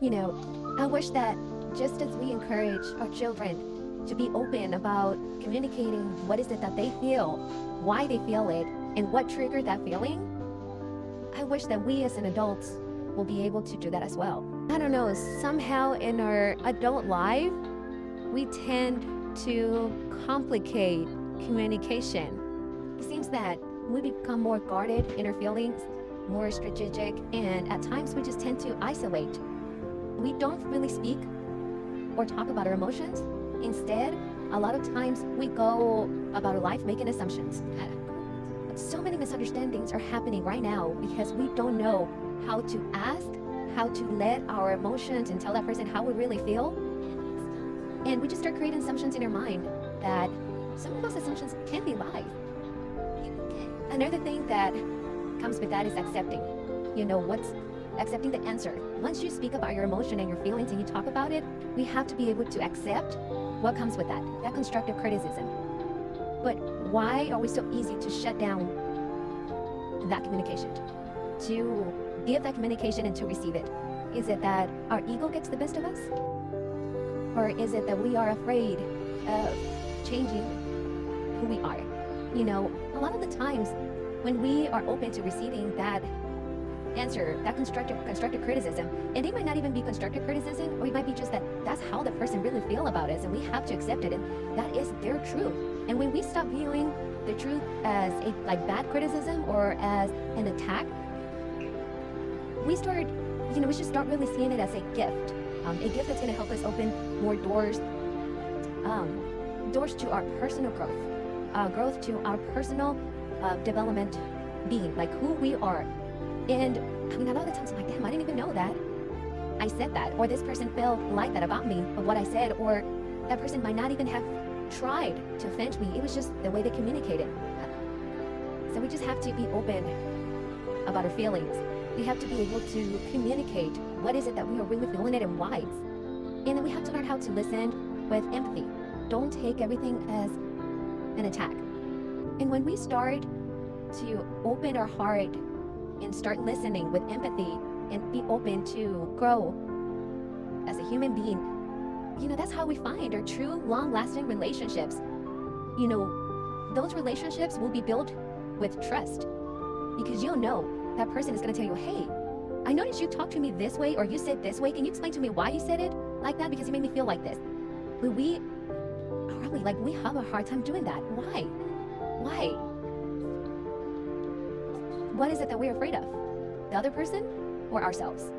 I wish that just as we encourage our children to be open about communicating what is it that they feel, why they feel it, and what triggered that feeling, I wish that we as an adults will be able to do that as well. I don't know, somehow in our adult life, we tend to complicate communication. It seems that we become more guarded in our feelings, more strategic, and at times we just tend to isolate. We don't really speak or talk about our emotions. Instead, a lot of times we go about our life making assumptions. So many misunderstandings are happening right now because we don't know how to ask, how to let our emotions and tell that person how we really feel. And we just start creating assumptions in our mind that some of those assumptions can be lies. Another thing that comes with that is accepting. Accepting the answer. Once you speak about your emotion and your feelings and you talk about it, we have to be able to accept what comes with that constructive criticism. But why are we so easy to shut down that communication? To give that communication and to receive it? Is it that our ego gets the best of us? Or is it that we are afraid of changing who we are? A lot of the times when we are open to receiving that answer, that constructive criticism, and it might not even be constructive criticism, or it might be just that's how the person really feel about us, and we have to accept it, and that is their truth. And when we stop viewing the truth as a bad criticism or as an attack, we should start really seeing it as a gift that's going to help us open more doors to our personal growth to our personal development, being like who we are. And a lot of the times I'm like, damn, I didn't even know that I said that, or this person felt like that about me, of what I said, or that person might not even have tried to offend me. It was just the way they communicated. So we just have to be open about our feelings. We have to be able to communicate what is it that we are really feeling it and why. And then we have to learn how to listen with empathy. Don't take everything as an attack. And when we start to open our heart and start listening with empathy and be open to grow as a human being, that's how we find our true long-lasting relationships. Those relationships will be built with trust, because that person is going to tell you, hey, I noticed you talked to me this way, or you said this way. Can you explain to me why you said it like that? Because you made me feel like this. But we have a hard time doing that. Why? What is it that we're afraid of? The other person or ourselves?